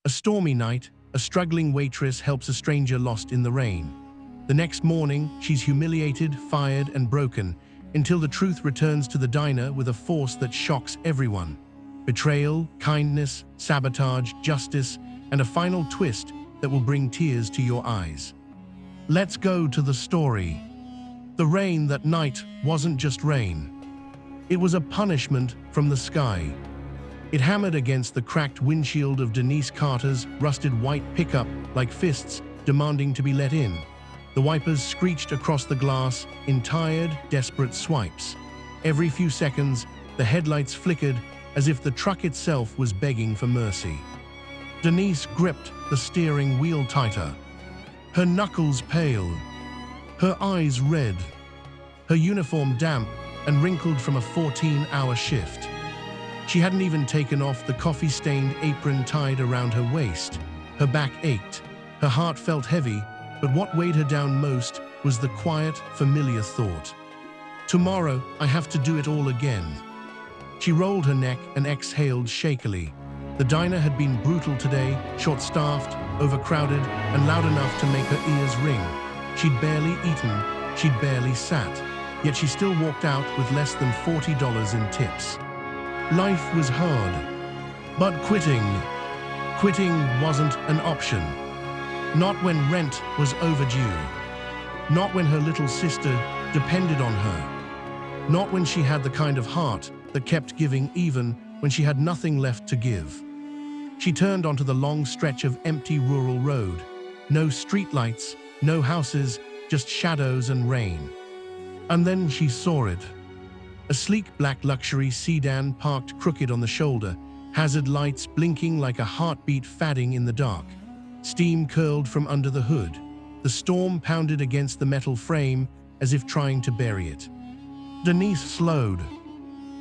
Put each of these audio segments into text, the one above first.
A stormy night, a struggling waitress helps a stranger lost in the rain. The next morning, she's humiliated, fired, and broken, until the truth returns to the diner with a force that shocks everyone. Betrayal, kindness, sabotage, justice, and a final twist that will bring tears to your eyes. Let's go to the story. The rain that night wasn't just rain. It was a punishment from the sky. It hammered against the cracked windshield of Denise Carter's rusted white pickup like fists demanding to be let in. The wipers screeched across the glass in tired, desperate swipes. Every few seconds, the headlights flickered as if the truck itself was begging for mercy. Denise gripped the steering wheel tighter. Her knuckles paled, her eyes red, her uniform damp and wrinkled from a 14-hour shift. She hadn't even taken off the coffee-stained apron tied around her waist. Her back ached, her heart felt heavy, but what weighed her down most was the quiet, familiar thought. Tomorrow, I have to do it all again. She rolled her neck and exhaled shakily. The diner had been brutal today, short-staffed, overcrowded, and loud enough to make her ears ring. She'd barely eaten, she'd barely sat, yet she still walked out with less than $40 in tips. Life was hard, but quitting wasn't an option. Not when rent was overdue. Not when her little sister depended on her. Not when she had the kind of heart that kept giving even when she had nothing left to give. She turned onto the long stretch of empty rural road. No streetlights, no houses, just shadows and rain. And then she saw it. A sleek black luxury sedan parked crooked on the shoulder, hazard lights blinking like a heartbeat fading in the dark. Steam curled from under the hood. The storm pounded against the metal frame as if trying to bury it. Denise slowed.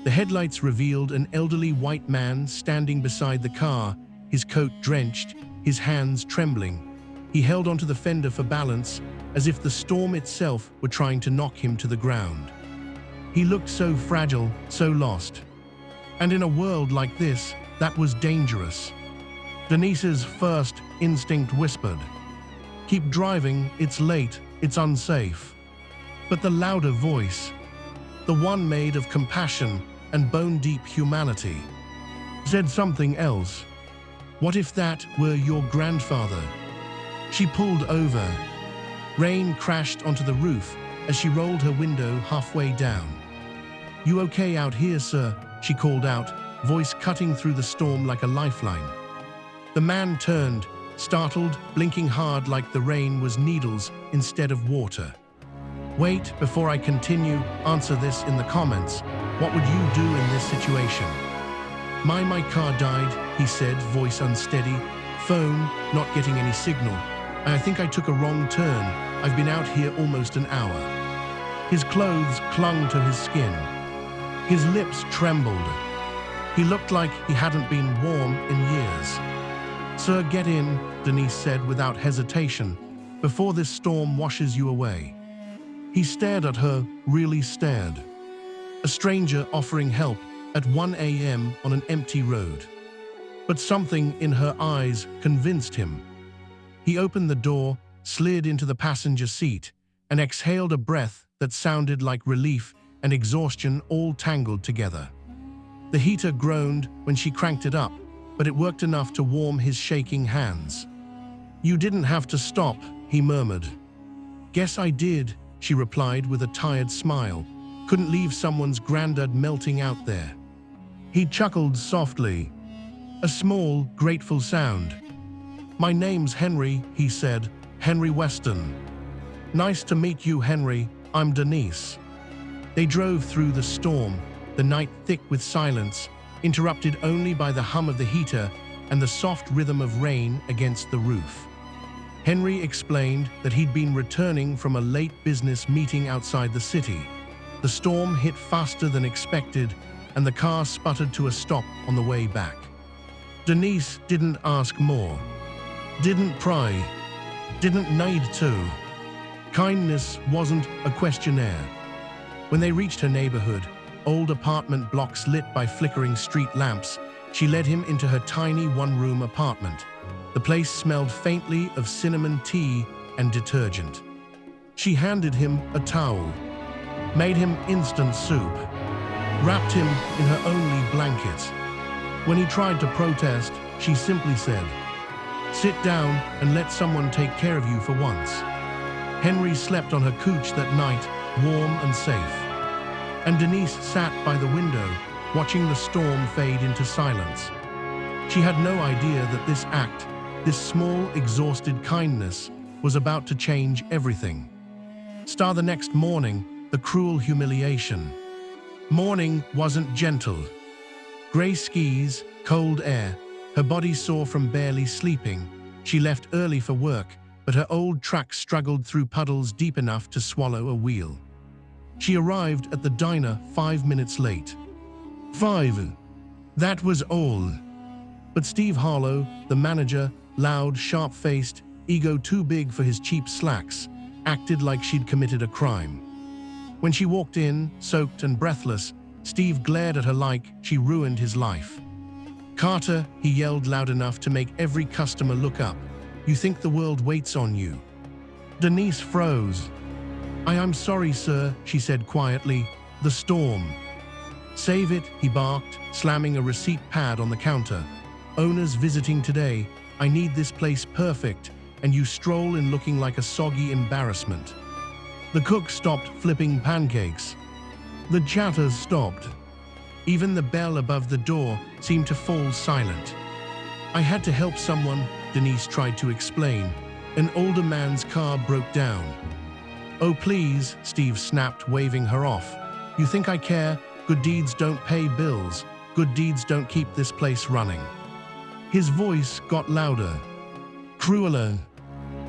The headlights revealed an elderly white man standing beside the car, his coat drenched, his hands trembling. He held onto the fender for balance, as if the storm itself were trying to knock him to the ground. He looked so fragile, so lost. And in a world like this, that was dangerous. Denise's first instinct whispered, "Keep driving, it's late, it's unsafe." But the louder voice, the one made of compassion and bone-deep humanity, said something else. What if that were your grandfather? She pulled over. Rain crashed onto the roof as she rolled her window halfway down. "You okay out here, sir?" she called out, voice cutting through the storm like a lifeline. The man turned, startled, blinking hard like the rain was needles instead of water. "Wait, before I continue, answer this in the comments. What would you do in this situation?" My car died," he said, voice unsteady. "Phone, not getting any signal. I think I took a wrong turn. I've been out here almost an hour." His clothes clung to his skin. His lips trembled. He looked like he hadn't been warm in years. "Sir, get in," Denise said without hesitation, "before this storm washes you away." He stared at her, really stared. A stranger offering help at 1 a.m. on an empty road. But something in her eyes convinced him. He opened the door, slid into the passenger seat, and exhaled a breath that sounded like relief and exhaustion all tangled together. The heater groaned when she cranked it up, but it worked enough to warm his shaking hands. "You didn't have to stop," he murmured. "Guess I did," she replied with a tired smile. "Couldn't leave someone's granddad melting out there." He chuckled softly, a small, grateful sound. "My name's Henry," he said, "Henry Weston." "Nice to meet you, Henry. I'm Denise." They drove through the storm, the night thick with silence, interrupted only by the hum of the heater and the soft rhythm of rain against the roof. Henry explained that he'd been returning from a late business meeting outside the city. The storm hit faster than expected, and the car sputtered to a stop on the way back. Denise didn't ask more, didn't pry, didn't need to. Kindness wasn't a questionnaire. When they reached her neighborhood, old apartment blocks lit by flickering street lamps, She led him into her tiny one-room apartment. The place smelled faintly of cinnamon tea and detergent. She handed him a towel, made him instant soup, wrapped him in her only blanket. When he tried to protest, she simply said, "Sit down and let someone take care of you for once." Henry slept on her couch that night, warm and safe. And Denise sat by the window, watching the storm fade into silence. She had no idea that this act, this small, exhausted kindness, was about to change everything. Start the next morning, the cruel humiliation. Morning wasn't gentle. Gray skies, cold air, her body sore from barely sleeping. She left early for work, but her old truck struggled through puddles deep enough to swallow a wheel. She arrived at the diner 5 minutes late. 5. That was all. But Steve Harlow, the manager, loud, sharp-faced, ego too big for his cheap slacks, acted like she'd committed a crime. When she walked in, soaked and breathless, Steve glared at her like she ruined his life. "Carter," he yelled loud enough to make every customer look up. "You think the world waits on you?" Denise froze. I'm sorry, sir," she said quietly. "The storm." "Save it," he barked, slamming a receipt pad on the counter. "Owners visiting today. I need this place perfect, and you stroll in looking like a soggy embarrassment." The cook stopped flipping pancakes. The chatters stopped. Even the bell above the door seemed to fall silent. "I had to help someone," Denise tried to explain. "An older man's car broke down." "Oh, please," Steve snapped, waving her off. "You think I care? Good deeds don't pay bills. Good deeds don't keep this place running." His voice got louder, crueler.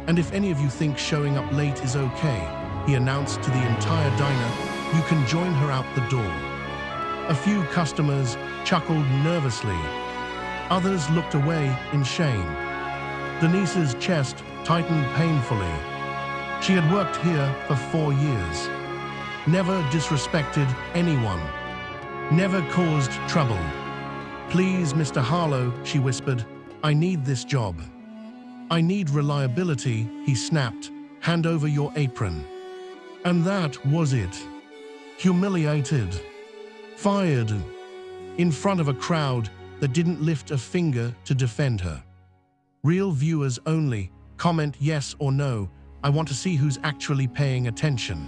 "And if any of you think showing up late is okay," he announced to the entire diner, "you can join her out the door." A few customers chuckled nervously. Others looked away in shame. Denise's chest tightened painfully. She had worked here for 4 years. Never disrespected anyone. Never caused trouble. "Please, Mr. Harlow," she whispered, "I need this job." "I need reliability," he snapped. "Hand over your apron." And that was it. Humiliated. Fired. In front of a crowd that didn't lift a finger to defend her. Real viewers only. Comment yes or no. I want to see who's actually paying attention.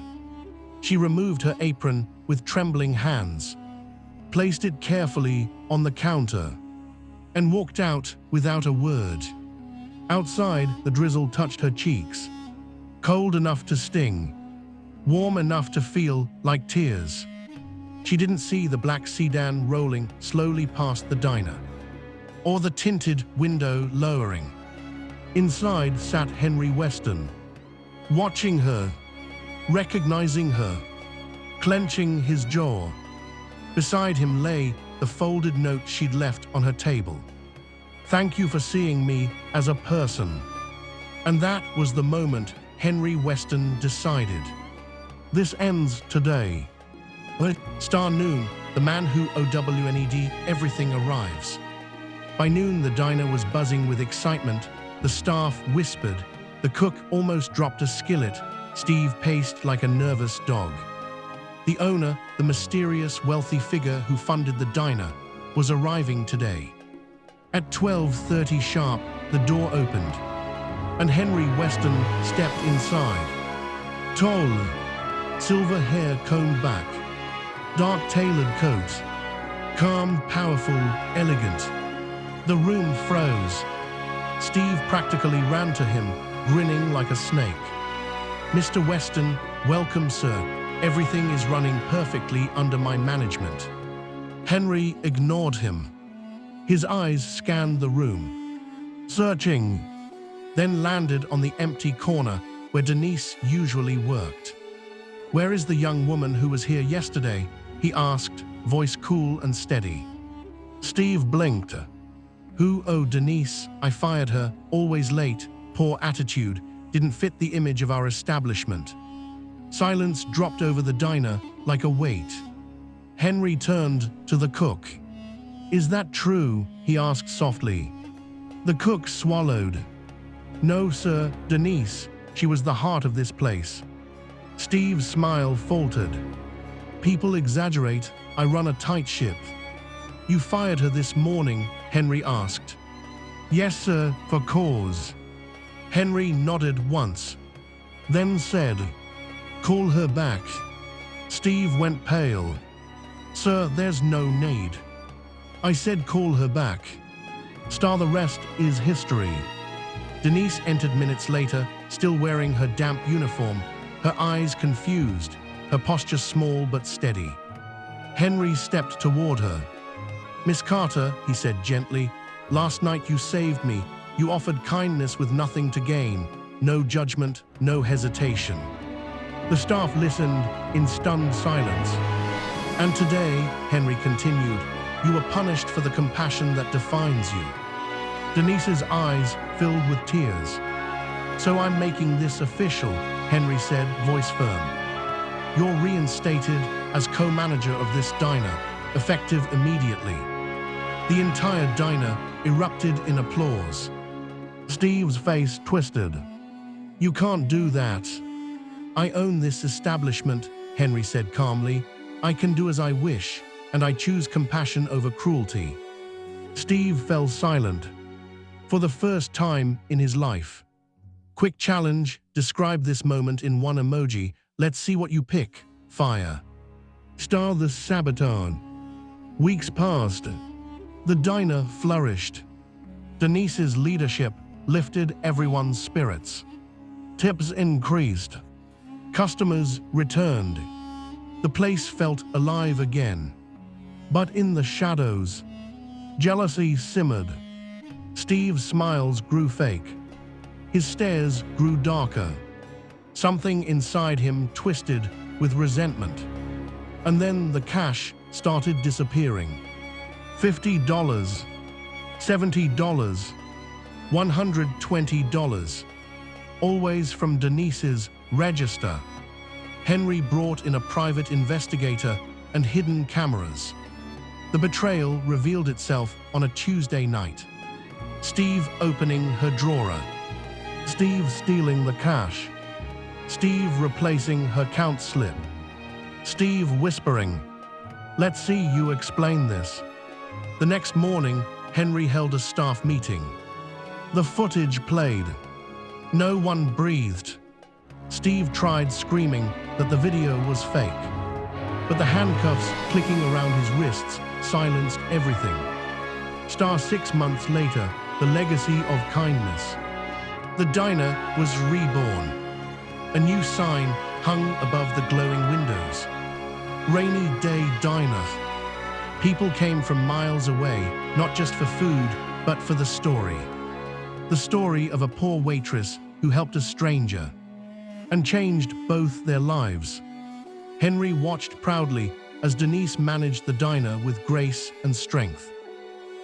She removed her apron with trembling hands, placed it carefully on the counter, and walked out without a word. Outside, the drizzle touched her cheeks. Cold enough to sting. Warm enough to feel like tears. She didn't see the black sedan rolling slowly past the diner, or the tinted window lowering. Inside sat Henry Weston, watching her, recognizing her, clenching his jaw. Beside him lay the folded note she'd left on her table. "Thank you for seeing me as a person." And that was the moment Henry Weston decided. This ends today. But star noon, the man who OWNED everything arrives. By noon, the diner was buzzing with excitement. The staff whispered. The cook almost dropped a skillet. Steve paced like a nervous dog. The owner, the mysterious, wealthy figure who funded the diner, was arriving today. At 12:30 sharp, the door opened, and Henry Weston stepped inside. Tall, silver hair combed back, dark tailored coat, calm, powerful, elegant. The room froze. Steve practically ran to him, grinning like a snake. "Mr. Weston, welcome, sir. Everything is running perfectly under my management." Henry ignored him. His eyes scanned the room, searching, then landed on the empty corner where Denise usually worked. "Where is the young woman who was here yesterday?" he asked, voice cool and steady. Steve blinked. "Who? Oh, Denise. I fired her. Always late. Poor attitude. Didn't fit the image of our establishment." Silence dropped over the diner like a weight. Henry turned to the cook. "Is that true?" he asked softly. The cook swallowed. "No, sir, Denise. She was the heart of this place." Steve's smile faltered. "People exaggerate. I run a tight ship." "You fired her this morning?" Henry asked. "Yes, sir, for cause." Henry nodded once, then said, "Call her back." Steve went pale. "Sir, there's no need." "I said call her back." "Star, the rest is history." Denise entered minutes later, still wearing her damp uniform, her eyes confused, her posture small but steady. Henry stepped toward her. "Miss Carter," he said gently, "last night you saved me. You offered kindness with nothing to gain. No judgment, no hesitation." The staff listened in stunned silence. "And today," Henry continued, "you were punished for the compassion that defines you." Denise's eyes filled with tears. "So I'm making this official," Henry said, voice firm. "You're reinstated as co-manager of this diner, effective immediately." The entire diner erupted in applause. Steve's face twisted. "You can't do that." "I own this establishment," Henry said calmly. "I can do as I wish, and I choose compassion over cruelty." Steve fell silent. For the first time in his life. "Quick challenge, describe this moment in one emoji. Let's see what you pick." "Fire." "Star, the sabotage." Weeks passed. The diner flourished. Denise's leadership lifted everyone's spirits. Tips increased. Customers returned. The place felt alive again. But in the shadows, jealousy simmered. Steve's smiles grew fake. His stares grew darker. Something inside him twisted with resentment. And then the cash started disappearing. $50, $70, $120, always from Denise's register. Henry brought in a private investigator and hidden cameras. The betrayal revealed itself on a Tuesday night. Steve opening her drawer. Steve stealing the cash. Steve replacing her count slip. Steve whispering, "Let's see you explain this." The next morning, Henry held a staff meeting. The footage played. No one breathed. Steve tried screaming that the video was fake, but the handcuffs clicking around his wrists silenced everything. 6 months later, the legacy of kindness. The diner was reborn. A new sign hung above the glowing windows. Rainy Day Diner. People came from miles away, not just for food, but for the story. The story of a poor waitress who helped a stranger and changed both their lives. Henry watched proudly as Denise managed the diner with grace and strength.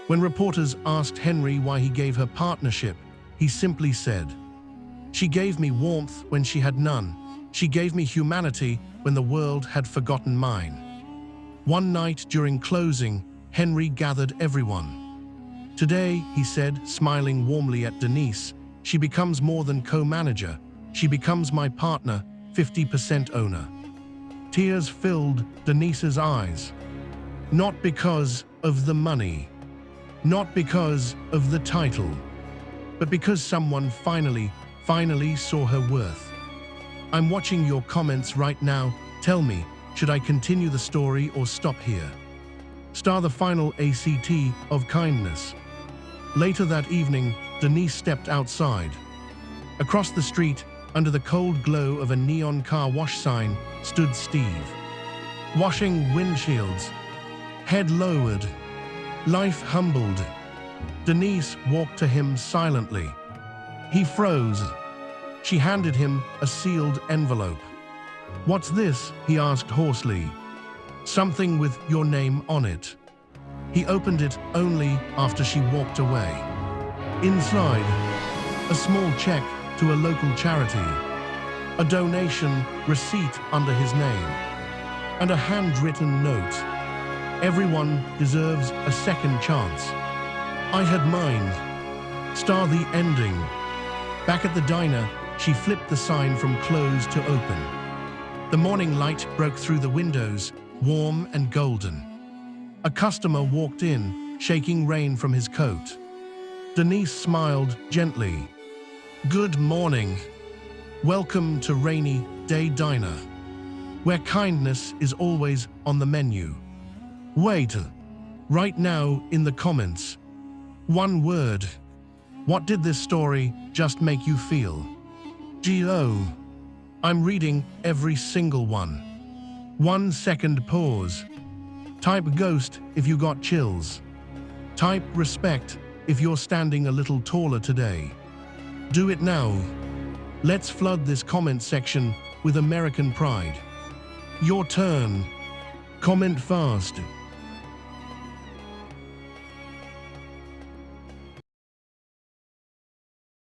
When reporters asked Henry why he gave her partnership, he simply said, "She gave me warmth when she had none. She gave me humanity when the world had forgotten mine." One night during closing, Henry gathered everyone. "Today," he said, smiling warmly at Denise, "she becomes more than co-manager. She becomes my partner, 50% owner." Tears filled Denise's eyes. Not because of the money, not because of the title, but because someone finally saw her worth. I'm watching your comments right now. Tell me, should I continue the story or stop here? Star the final act of kindness. Later that evening, Denise stepped outside. Across the street, under the cold glow of a neon car wash sign, stood Steve. Washing windshields, head lowered, life humbled. Denise walked to him silently. He froze. She handed him a sealed envelope. "What's this?" he asked hoarsely. "Something with your name on it." He opened it only after she walked away. Inside, a small check to a local charity, a donation receipt under his name, and a handwritten note. Everyone deserves a second chance. I had mine. Star the ending. Back at the diner, she flipped the sign from closed to open. The morning light broke through the windows, warm and golden. A customer walked in, shaking rain from his coat. Denise smiled gently. "Good morning. Welcome to Rainy Day Diner, where kindness is always on the menu." Wait, right now in the comments. One word. What did this story just make you feel? G.O. I'm reading every single one. 1 second pause. Type ghost if you got chills. Type respect if you're standing a little taller today. Do it now. Let's flood this comment section with American pride. Your turn. Comment fast.